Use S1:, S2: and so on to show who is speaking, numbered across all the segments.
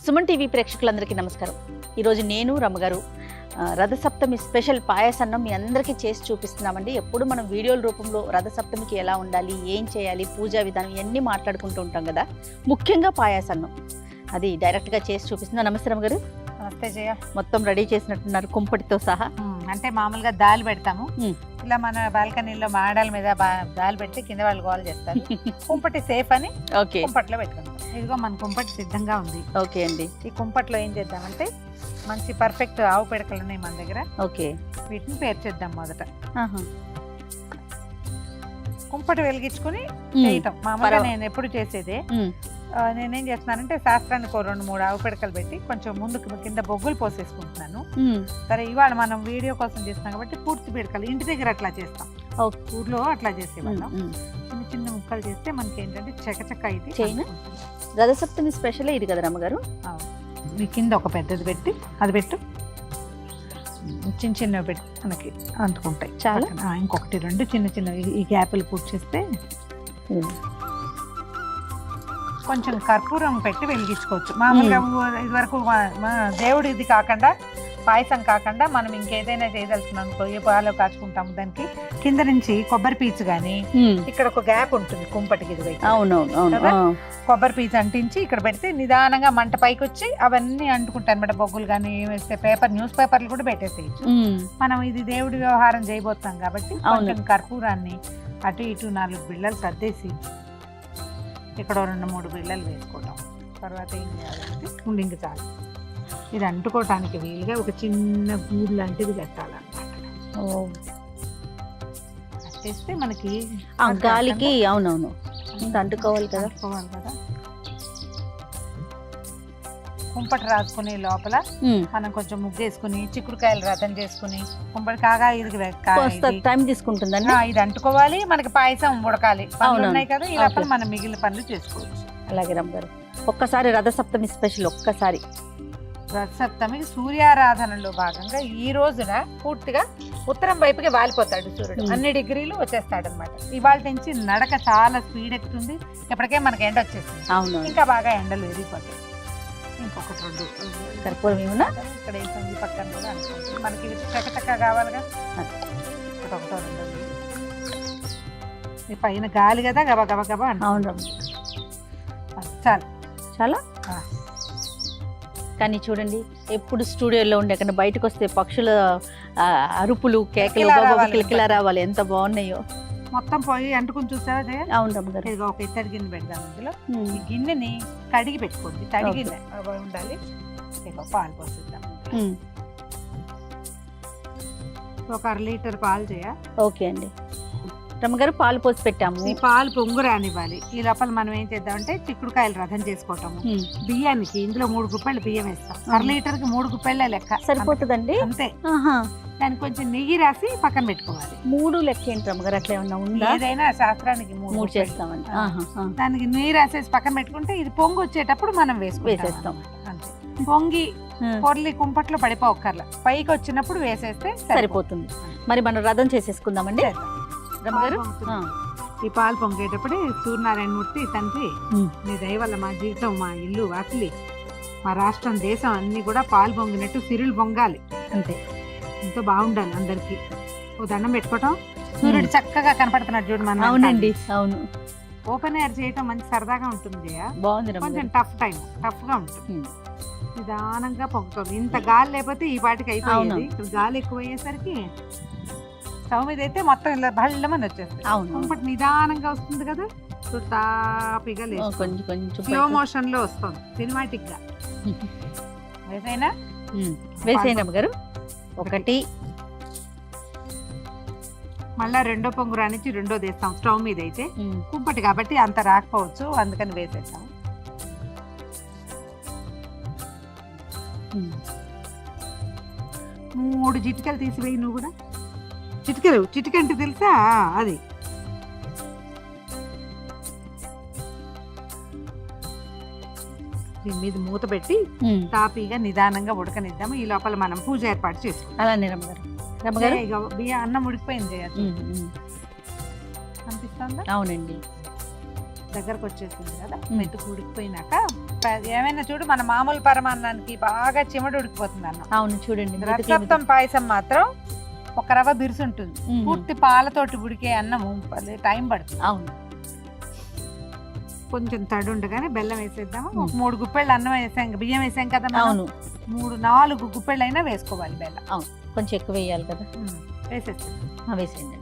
S1: Suman TV ప్రేక్షకులందరికీ నమస్కారం. ఈరోజు నేను రమ్మగారు రథసప్తమి స్పెషల్ పాయసన్నం మీ అందరికీ చేసి చూపిస్తున్నామండి. ఎప్పుడు మనం వీడియోల రూపంలో రథసప్తమికి ఎలా ఉండాలి, ఏం చేయాలి, పూజా విధానం ఇవన్నీ మాట్లాడుకుంటూ ఉంటాం కదా. ముఖ్యంగా పాయసన్నం అది డైరెక్ట్గా చేసి చూపిస్తున్నా. నమస్తే రమ్మగారు.
S2: నమస్తే జయ.
S1: మొత్తం రెడీ చేసినట్టున్నారు కుంపటితో సహా.
S2: అంటే మామూలుగా దాల్ పెడతాము, ఇలా మన బాల్కనీలో మాడాల మీద దాల్ పెట్టి కింద వాళ్ళు గోల్ చేస్తారు. కుంపటి సేఫ్ అని కుంపట్లో పెట్టుకుంటాం. ఇదిగో మన కుంపటి సిద్ధంగా ఉంది.
S1: ఓకే అండి.
S2: ఈ కుంపట్లో ఏం చేద్దామంటే మంచి పర్ఫెక్ట్ ఆవు పిడకలు ఉన్నాయి మన దగ్గర.
S1: ఓకే,
S2: వీటిని పేర్చేద్దాం. మొదట కుంపటి వెలిగించుకుని చేయటం మామూలుగా నేను ఎప్పుడు చేసేదే. నేనేం చేస్తున్నానంటే శాస్త్రానికి 2-3 ఆవు పిడకలు పెట్టి కొంచెం ముందుకు కింద బొగ్గులు పోసేసుకుంటున్నాను. సరే, ఇవాళ మనం వీడియో కోసం చేస్తాం కాబట్టి పూర్తి పిడకలు ఇంటి దగ్గర అట్లా చేస్తాం, ఊర్లో అట్లా చేసేవాళ్ళం. చిన్న చిన్న ముక్కలు చేస్తే మనకి ఏంటంటే చకచక ఇది.
S1: రథసప్తమి స్పెషల్ ఇది కదా రమ్మగారు.
S2: మీ కింద ఒక పెద్దది పెట్టి అది పెట్టు, చిన్న చిన్నవి పెట్టి మనకి అంటుకుంటాయి. చాలా ఇంకొకటి 2 చిన్న చిన్న ఈ గ్యాపులు పూర్తి చేస్తే కొంచెం కర్పూరం పెట్టి వెలిగించుకోవచ్చు. మామూలుగా ఇది వరకు దేవుడు ఇది కాకుండా పాయసం కాకుండా మనం ఇంకేదైనా చేయదలుచుకున్నాం అనుకో, ఏ పాలో కాచుకుంటాము దానికి కింద నుంచి కొబ్బరి పీచు గానీ ఇక్కడ ఒక గ్యాప్ ఉంటుంది కుంపటికి ఇది కదా, కొబ్బరి పీచు అంటించి ఇక్కడ పెడితే నిదానంగా మంట పైకి వచ్చి అవన్నీ అంటుకుంటాయి అనమాట. బొగ్గులు కానీ వేస్తే న్యూస్ పేపర్లు కూడా పెట్టేసేయచ్చు. మనం ఇది దేవుడి వ్యవహారం చేయబోతాం కాబట్టి కొంచెం కర్పూరాన్ని అటు ఇటు 4 బిళ్ళలు సర్దేసి ఇక్కడ 2-3 బిళ్ళలు వేసుకోవటం. తర్వాత ఏం చేయాలంటే ఇంక చాలు, ఇది అంటుకోవటానికి వీలుగా ఒక చిన్న గూడు లాంటిది కట్టాలన్నమాట. కట్టేస్తే మనకి
S1: గాలికి అవునవును అంటుకోవాలి కదా.
S2: కుంపటి రాసుకుని లోపల మనం కొంచెం ముగ్గేసుకుని చిక్కుడుకాయలు రథం చేసుకుని కుంపటి కాగా ఇది
S1: టైం తీసుకుంటుందండి.
S2: ఇది అంటుకోవాలి, మనకి పాయసం ఉడకాలి, ఉన్నాయి కదా. ఈ లోపల మనం మిగిలిన పనులు చేసుకోవచ్చు.
S1: అలాగే రమ్మగారు, ఒక్కసారి రథసప్తమి స్పెషల్ ఒక్కసారి.
S2: రథసప్తమికి సూర్యారాధనలో భాగంగా ఈ రోజున పూర్తిగా ఉత్తరం వైపుకి వాలిపోతాడు సూర్యుడు. అన్ని డిగ్రీలు వచ్చేస్తాడు అనమాట. ఇవాళ నుంచి నడక చాలా స్పీడ్ ఎక్కుతుంది. ఎప్పటికే మనకి ఎండ వచ్చేస్తుంది. అవును, ఇంకా బాగా ఎండలు ఎరిగిపోతాయి. ఇంకొకటి 2
S1: కర్పూరం ఏమన్నా
S2: ఇక్కడ వేసింది పక్కన కూడా అనుకుంటుంది. మనకి చక్కచక్క కావాలిగా. ఇక్కడ 1-2 ఈ పైన గాలి కదా, గబా గబా గబా అంటే.
S1: అవును,
S2: చాలు
S1: చాలా. కానీ చూడండి, ఎప్పుడు స్టూడియోలో ఉండే కన్నా బయటకు వస్తే పక్షుల అరుపులు, కేకలు, కిలకిలా రావాలి. ఎంత బాగున్నాయో.
S2: మొత్తం పోయి అంటుకుని చూసావా?
S1: అవును రమ్మగారు.
S2: ఇదిగో ఒక ఇత్తడి గిన్నె పెడదాం. ఇందులో ఈ గిన్నెని కడిగి పెట్టుకోండి. తడిగి ఉండాలి. పాలు పోసిద్దాం. ఒక 1/2 లీటర్ పాలు చేయ.
S1: ఓకే అండి. రమ్మగారు పాలు పోసి పెట్టాము.
S2: ఈ పాలు పొంగు రానివ్వాలి. ఈ లోపల మనం ఏం చేద్దామంటే చిక్కుడుకాయలు రథం చేసుకోవటము. బియ్యానికి ఇందులో 3 గుప్పెళ్ళు బియ్యం వేస్తాం. 1/2 లీటర్కి 3 గుప్పెళ్ళ లెక్క సరిపోతుందండి. అంతే. దానికి కొంచెం నెయ్యి రాసి పక్కన పెట్టుకోవాలి.
S1: 3 లెక్క ఏంటి రమ్మగారు? అట్లా ఏమన్నా ఉందా?
S2: ఏదైనా శాస్త్రానికి 3
S1: చేస్తామండి.
S2: దానికి నెయ్యి రాసేసి పక్కన పెట్టుకుంటే ఇది పొంగు వచ్చేటప్పుడు మనం వేసేస్తాం. అంతే. పొంగి పొర్లి కుంపట్లో పడిపోక్కర్ల, పైకి వచ్చినప్పుడు వేసేస్తే సరిపోతుంది.
S1: మరి మనం రథం చేసేసుకుందామండి.
S2: ఈ పాలు పొంగేటప్పుడే సూర్యనారాయణ మూర్తి తండ్రి, నీ దయ వల్ల మా జీవితం, మా ఇల్లు, వాకిలి, మా రాష్ట్రం, దేశం అన్ని కూడా పాలు పొంగినట్టు సిరులు పొంగాలి. అంతే. ఎంతో బాగుండాలి అందరికి. ఓ దండం పెట్టుకోవటం. సూర్యుడు చక్కగా కనపడుతున్నాడు చూడు మన.
S1: అవునండి, అవును.
S2: ఓపెన్ ఎయిర్ చేయటం మంచి సరదాగా ఉంటుంది.
S1: బాగుంది.
S2: కొంచెం టఫ్ గా ఉంటుంది. నిదానంగా పొంగుతుంది. ఇంత గాలి లేకపోతే ఈ పాటికి అయిపోయింది. ఇప్పుడు గాలి ఎక్కువ అయ్యేసరికి స్టవ్ మీద అయితే మొత్తం ఇలా బళ్ళమని వచ్చేస్తుంది. కుంపటి నిదానంగా వస్తుంది కదా, తాపిగా లేదు, కొంచెం స్లో మోషన్ లో వస్తుంది, సినిమాటిక్ గా.
S1: వేసేనా గారు? 1.
S2: మళ్ళా 2వ పొంగు రానిచ్చి 2వ వేస్తాం. స్టవ్ మీద అయితే కుంపటి కాబట్టి అంత రాకపోవచ్చు, అందుకని వేసేస్తాం. మూడు చిటికలు తీసివేయి నువ్వు కూడా. చిటికంటే తెలుసా? అది దీని మీద మూత పెట్టి తాపీగా నిదానంగా ఉడకనిద్దాము. ఈ లోపల మనం పూజ ఏర్పాటు చేసుకుంటాం.
S1: అలానే రమ్మగారు.
S2: బియ్యం అన్నం ఉడికిపోయింది చేయాలి అనిపిస్తుందా?
S1: అవునండి.
S2: దగ్గరకు వచ్చేసింది కదా, మెతుకు ఉడికిపోయినాక ఏమైనా చూడు మన మామూలు పరమాన్నానికి బాగా చిమడు ఉడికిపోతుంది అన్నం.
S1: అవును చూడండి,
S2: రసప్తం పాయసం మాత్రం ఒక రవ్వ బిరుసు ఉంటుంది. పూర్తి పాలతోటి ఉడికే అన్నము టైం పడుతుంది.
S1: అవును,
S2: కొంచెం తడి ఉండగానే బెల్లం వేసేద్దాము. ఒక 3 గుప్పెళ్ళు అన్నం వేసాం, బియ్యం వేసాం కదా.
S1: అవును,
S2: 3-4 గుప్పెళ్ళు అయినా వేసుకోవాలి బెల్లం.
S1: అవును, కొంచెం ఎక్కువ వేయాలి కదా.
S2: వేసేస్తాం.
S1: వేసేయండి.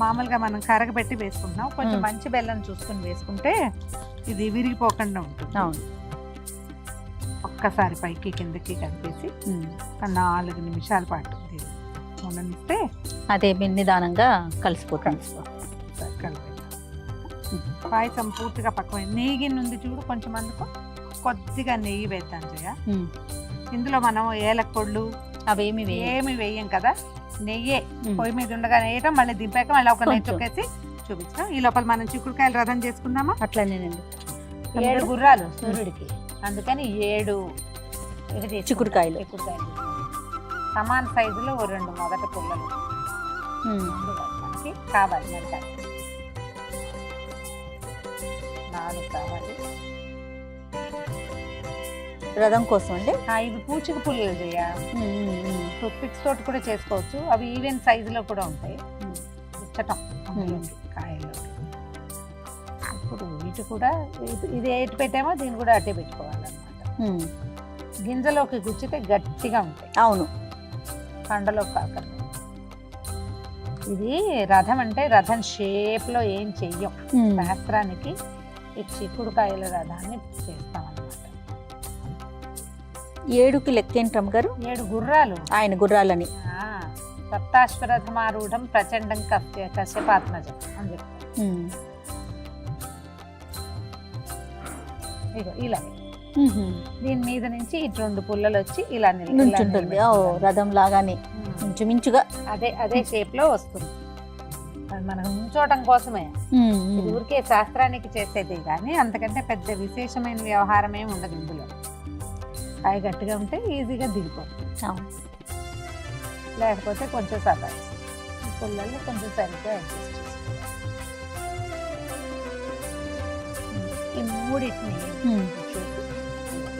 S2: మామూలుగా మనం కరగబెట్టి వేసుకుంటున్నాం. కొంచెం మంచి బెల్లం చూసుకుని వేసుకుంటే ఇది విరిగిపోకుండా ఉంటుంది.
S1: అవును,
S2: ఒక్కసారి పైకి కిందకి కలిపేసి ఒక 4 నిమిషాల పాటు ఉండనిస్తే
S1: అదే నిదానంగా కలిసిపోతుంది.
S2: కలిపేద్దాం. పాయసం పూర్తిగా పక్కమైంది. నెయ్యి ఉంది చూడు, కొంచెం అందుకు కొద్దిగా నెయ్యి వేద్దాం జయ. ఇందులో మనం ఏలకొళ్ళు
S1: అవేమి
S2: వేయం కదా, నెయ్యే పొయ్యి మీద ఉండగా వేయటం, మళ్ళీ దింపాక మళ్ళీ ఒక నెయ్యి తొక్కేసి చూపించాం. ఈ లోపల మనం చిక్కుడుకాయలు రథం చేసుకున్నామా.
S1: అట్లనేనండి,
S2: 7 గుర్రాలు సూర్యుడికి, అందుకని 7
S1: చిక్కుడుకాయలు
S2: సమాన సైజులో 2 మొదటి పుల్లలు మనకి కావాలి. మనకి 4 కావాలి
S1: రథం కోసం అండి.
S2: ఇవి పూచిక పుల్లలు చేయ, టూత్పిక్స్ తోటి కూడా చేసుకోవచ్చు. అవి ఈవెన్ సైజులో కూడా ఉంటాయి. గుచ్చటం కాయలు. ఇప్పుడు వీటి కూడా ఇది ఎటు పెట్టామో దీన్ని కూడా అట్టే పెట్టుకోవాలన్నమాట. గింజలోకి గుచ్చితే గట్టిగా ఉంటాయి.
S1: అవును,
S2: కండలో కాకర. ఇది రథం అంటే రథం షేప్ లో ఏం చెయ్యం. శాస్త్రానికి ఈ చిక్కుడుకాయల రథాన్ని చేస్తాం అన్నమాట.
S1: 7కి లెక్కేంటి రమ్మగారు?
S2: 7 గుర్రాలు, ఆయన
S1: గుర్రాలని.
S2: సప్తాశ్వరథమారూఢం ప్రచండం కశ్యపాత్మజం అని చెప్తారు. ఇగో ఇలా దీని మీద నుంచి ఇటు 2 పుల్లలు వచ్చి ఇలా
S1: నిల్చుంటుంది. రథం లాగానే ఇంచుమించుగా
S2: అదే షేప్ లో వస్తుంది. అది మనం ఉంచోటం కోసమే. ఊరికే శాస్త్రానికి చేసేది కానీ అంతకంటే పెద్ద విశేషమైన వ్యవహారం ఏమి ఉండదు ఇందులో. కాయ గట్టిగా ఉంటే ఈజీగా దిగిపోతుంది. లేకపోతే కొంచెం సతాయిస్తుంది. పుల్లలు కొంచెం సరిగ్గా అడ్జస్ట్ చేసుకోవాలి. ఈ 3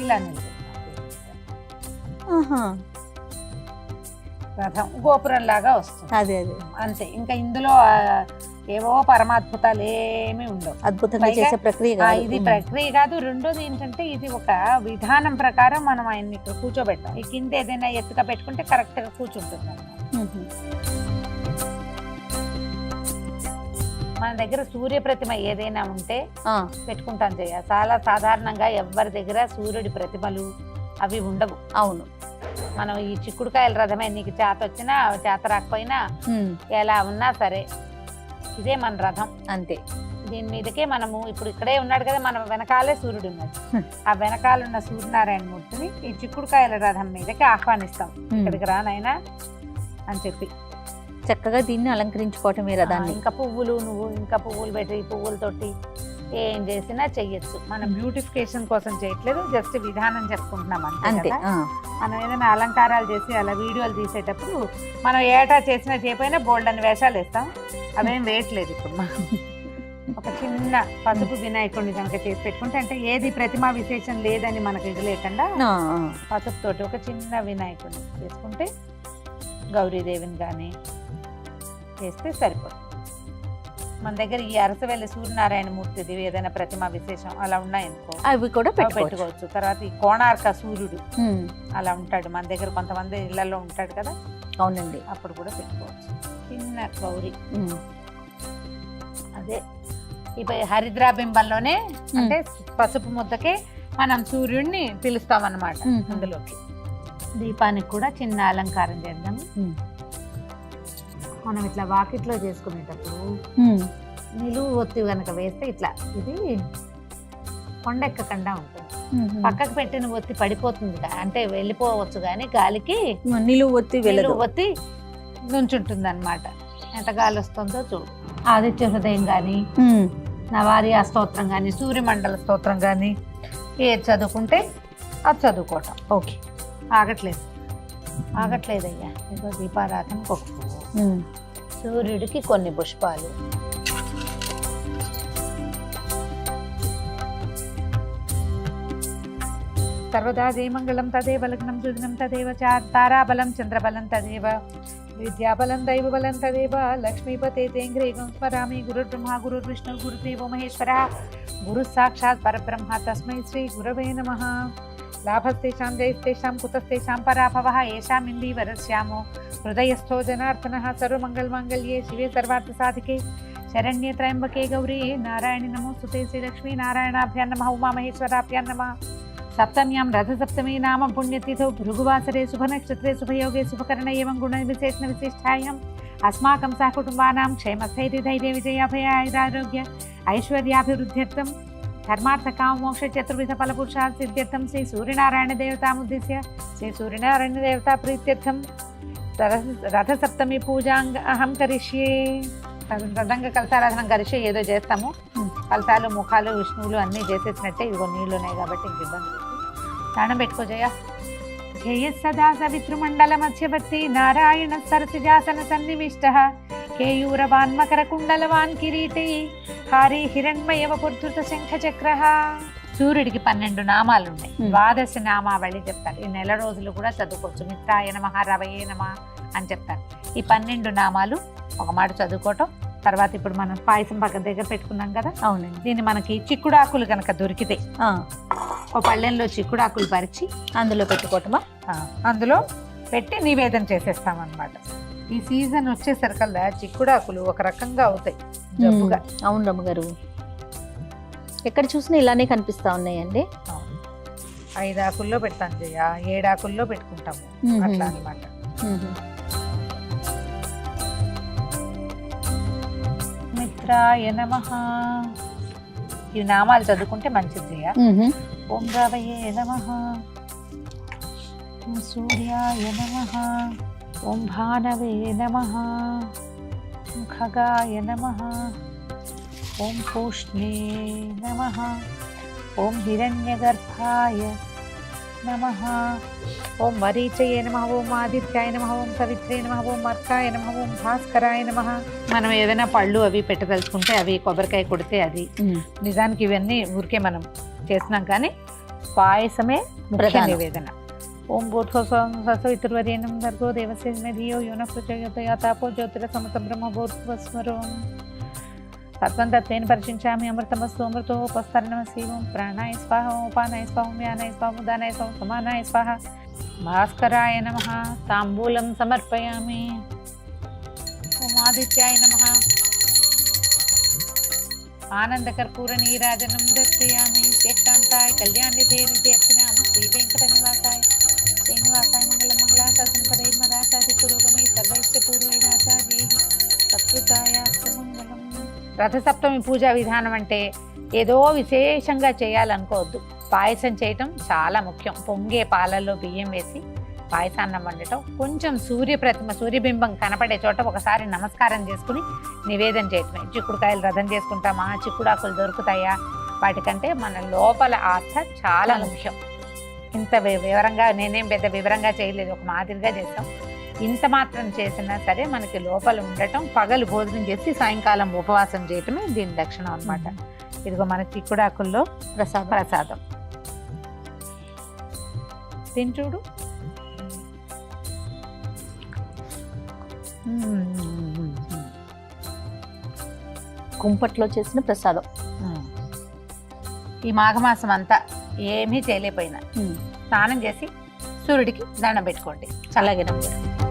S2: ఇలా రథం గోపురం లాగా వస్తుంది.
S1: అదే
S2: అంతే. ఇంకా ఇందులో ఏవో పరమాద్భుతాలు ఏమీ ఉండవు.
S1: అద్భుతంగా చేసే ప్రక్రియ
S2: ఇది ప్రక్రియ కాదు. రెండోది ఏంటంటే ఇది ఒక విధానం ప్రకారం మనం ఆయన్ని ఇక్కడ కూర్చోబెట్టాం. ఈ కింద ఏదైనా ఎత్తుగా పెట్టుకుంటే కరెక్ట్ గా కూర్చుంటుంది అన్నమాట. మన దగ్గర సూర్య ప్రతిమ ఏదైనా ఉంటే పెట్టుకుంటాం చేయ. చాలా సాధారణంగా ఎవరి దగ్గర సూర్యుడి ప్రతిమలు అవి ఉండవు.
S1: అవును,
S2: మనం ఈ చిక్కుడుకాయల రథమే నీకు చేత వచ్చినా చేత రాకపోయినా ఎలా ఉన్నా సరే ఇదే మన రథం అంతే. దీని మీదకే మనము ఇప్పుడు ఇక్కడే ఉన్నాడు కదా, మన వెనకాలే సూర్యుడు ఉన్నాడు. ఆ వెనకాలన్న సూర్యనారాయణ మూర్తిని ఈ చిక్కుడుకాయల రథం మీదకి ఆహ్వానిస్తాం. ఇక్కడికి రానైనా అని చెప్పి
S1: చక్కగా దీన్ని అలంకరించుకోవటమే రథాన్ని.
S2: ఇంకా పువ్వులు పెట్టి పువ్వులతోటి ఏం చేసినా చెయ్యొచ్చు. మనం బ్యూటిఫికేషన్ కోసం చేయట్లేదు, జస్ట్ విధానం చెప్పుకుంటున్నాం అంతే. మనం ఏదైనా అలంకారాలు చేసి అలా వీడియోలు తీసేటప్పుడు మనం ఏటా చేసినా చేయకపోయినా బోల్డ్ అని వేషాలు వేస్తాం. అవేం వేయట్లేదు ఇప్పుడు. మనం ఒక చిన్న పసుపు వినాయకుడిని కనుక చేసి పెట్టుకుంటే, అంటే ఏది ప్రతిమా విశేషం లేదని మనకు ఇది లేకుండా పసుపు తోటి ఒక చిన్న వినాయకుడిని చేసుకుంటే, గౌరీదేవిని కానీ చేస్తే సరిపోతుంది. మన దగ్గర ఈ అరసవెల్లి సూర్యనారాయణ మూర్తిది ఏదైనా ప్రతిమా విశేషం అలా ఉన్నాయనుకో
S1: అవి కూడా
S2: పెట్టుకోవచ్చు. తర్వాత ఈ కోణార్క సూర్యుడు అలా ఉంటాడు మన దగ్గర, కొంతమంది ఇళ్లలో ఉంటాడు కదా.
S1: అవునండి,
S2: అప్పుడు కూడా పెట్టుకోవచ్చు. చిన్న గౌరీ అదే ఇప్పుడు హరిద్రాబింబంలోనే అంటే పసుపు ముద్దకే మనం సూర్యుడిని పిలుస్తాం అన్నమాట. అందులోకి దీపానికి కూడా చిన్న అలంకారం చేద్దాము. మనం ఇట్లా వాకిట్లో చేసుకునేటప్పుడు నిలువు ఒత్తి కనుక వేస్తే ఇట్లా ఇది కొండెక్కకుండా ఉంటుంది. పక్కకు పెట్టిన ఒత్తి పడిపోతుంది, అంటే వెళ్ళిపోవచ్చు, కానీ గాలికి
S1: నిలువు ఒత్తి
S2: నుంచుంటుంది అనమాట. ఎంత గాలి వస్తుందో చూడు. ఆదిత్య హృదయం కానీ, నవారి స్తోత్రం కానీ, సూర్యమండల స్తోత్రం కానీ ఏది చదువుకుంటే అది చదువుకోవటం.
S1: ఓకే,
S2: ఆగట్లేదయ్యా. ఏదో దీపారాధన సూర్యుడికి కొన్ని పుష్పాలు, సర్వదా జయమంగళం తదేవ లగ్నం సుదినం తదేవ తారాబలం చంద్రబలం తదేవ విద్యాబలం దైవబలం తదేవ లక్ష్మీపతే తేంగ్రేగం స్మరామి గురుర్బ్రహ్మ గురుర్విష్ణు గురుదేవో మహేశ్వర గురు సాక్షాత్ పరబ్రహ్మ తస్మై శ్రీ గురవే నమః. లాభస్తేషాం జయస్తేషాం కుతస్తేషాం పరాభవః ఏషాం ఇందీవరస్యామో హృదయస్థో జనార్దనః. సర్వమంగళమాంగళ్యే శివే సర్వార్థసాధికే శరణ్యే త్రయంబకే గౌరీ నారాయణి నమోస్తుతే. శ్రీలక్ష్మీ నారాయణాభ్యాం నమః ఉమామహేశ్వరాభ్యాం నమః. సప్తమ్యాం రథసప్తమి నామ పుణ్యతిథౌ భృగువాసరే శుభనక్షత్రే శుభయోగే శుభకరణ ఏవం గుణవిశేషణ విశిష్టాయాం అస్మాకం సహకుటుంబానాం క్షేమస్థైర్యధైర్య విజయాభయారోగ్య ఐశ్వర్యాభివృద్ధ్యర్థం ధర్మార్థకామోక్ష చతుర్విధ ఫలపురుషార్థ సిద్ధ్యర్థం శ్రీ సూర్యనారాయణ దేవతాముద్దిశ్య శ్రీ సూర్యనారాయణ దేవతా ప్రీత్యర్థం రథసప్తమి పూజాంగ అహం కరిష్యే. రథంగ కలశారాధనం కరిష్యే ఏదో చేస్తాము. కలశాలు ముఖాలు విష్ణువులు అన్నీ చేసేసినట్టే. ఇదిగో నీళ్ళు ఉన్నాయి కాబట్టి ఇంక ఇబ్బంది లేదు. దానం పెట్టుకో జయ. జయ సదా సవితృమండల మధ్యవర్తి నారాయణ సరసిజాసన సన్నివిష్ట కేయూరవాన్ మకర కుండలవాన్ కిరీటి హారి హిరణ్మయవ పుర్ధృత శంఖ చక్ర. సూర్యుడికి 12 నామాలు ఉన్నాయి. ద్వాదశ నామావళి చెప్తారు. ఈ నెల రోజులు కూడా చదువుకోవచ్చు. మిత్రాయ నమః రవయే నమః అని చెప్తారు. ఈ 12 నామాలు ఒక మాట చదువుకోవటం. తర్వాత ఇప్పుడు మనం పాయసం పక్కన దగ్గర పెట్టుకున్నాం కదా.
S1: అవునండి.
S2: దీన్ని మనకి చిక్కుడాకులు కనుక దొరికితే ఒక పళ్ళెంలో చిక్కుడాకులు పరిచి
S1: అందులో పెట్టుకోవటమా?
S2: అందులో పెట్టి నివేదన చేసేస్తామన్నమాట. ఈ సీజన్ వచ్చేసరికల్లా చిక్కుడాకులు ఒక రకంగా అవుతాయి జబ్బుగా.
S1: అవును రమ్మగారు, ఎక్కడ చూసినా ఇలానే కనిపిస్తా ఉన్నాయండి.
S2: 5 ఆకుల్లో పెడతాం జయ, 7 ఆకుల్లో పెట్టుకుంటాము అట్లా అన్నమాట. మిత్రాయ నమః. ఈ నామాలు చదువుకుంటే మంచిది జయ. ఓం రవయే నమః, ఓం సూర్యాయ నమః, ఓం భానవే నమః, ఓం ఖగాయ నమః, ఓం పూష్ణే నమః, ఓం హిరణ్యగర్భాయ నమః, ఓం మరీచయే నమః, ఓం ఆదిత్యాయ నమః, ఓం సవిత్రే నమః, ఓం అర్కాయ నమః, ఓం భాస్కరాయ నమః. మనం ఏదైనా పళ్ళు అవి పెట్టదలుచుకుంటే అవి కొబ్బరికాయ కొడితే అది. నిజానికి ఇవన్నీ ఊరికే మనం చేస్తున్నాం కానీ పాయసమే ముఖ్య నివేదన. ఓం భూర్భువస్సువర్యేణం భర్గో దేవస్య ధియో యో నః ప్రచోదయాత్ తాపో జ్యోతిర సమత బ్రహ్మ భూర్భువస్వరం తత్వం తత్వేన పరిచించామి అమృతమస్తు అమృతోపస్తరణమసి. ఓం ప్రాణాయ స్వాహ, ఓం ఉపానాయ స్వాహ, ఓం వ్యానాయ స్వాహ, ఓం ఉదానాయ స్వాహ, సమానాయ స్వాహ. భాస్కరాయ నమః తాంబూలం సమర్పయామి. ఓం ఆదిత్యాయ నమః ఆనందకర్పూర నీరాజనం దర్శయామి. శ్రేష్టాంతాయ కళ్యాణితే నిత్యర్చనామ శ్రీ వెంకట నివాసాయ శ్రీనివాసాయ మంగళం మంగళాశాసన పదైర్మదాచార్య పురోగమై సర్వైశ్చ పూర్వైరాచార్యై సత్కృతాయ మంగళం. రథసప్తమి పూజా విధానం అంటే ఏదో విశేషంగా చేయాలనుకోవద్దు. పాయసం చేయటం చాలా ముఖ్యం. పొంగే పాలల్లో బియ్యం వేసి పాయసాన్నం వండటం, కొంచెం సూర్యబింబం కనపడే చోట ఒకసారి నమస్కారం చేసుకుని నివేదన చేయటమే. చిక్కుడుకాయలు రథం చేసుకుంటామా, చిక్కుడాకులు దొరుకుతాయా, వాటికంటే మన లోపల ఆస్థ చాలా ముఖ్యం. ఇంత వివరంగా నేనేం పెద్ద వివరంగా చేయలేదు, ఒక మాదిరిగా చేస్తాం. ఇంత మాత్రం చేసినా సరే మనకి లోపల ఉండటం, పగలు భోజనం చేసి సాయంకాలం ఉపవాసం చేయటమే దీని లక్షణం అన్నమాట. ఇదిగో మన చిక్కుడాకుల్లో ప్రసాదం తింటూడు.
S1: కుంపట్లో చేసిన ప్రసాదం.
S2: ఈ మాఘమాసం అంతా ఏమీ చేయలేకపోయినా స్నానం చేసి సూర్యుడికి దండం పెట్టుకోండి.
S1: అలాగే నమ్మకం.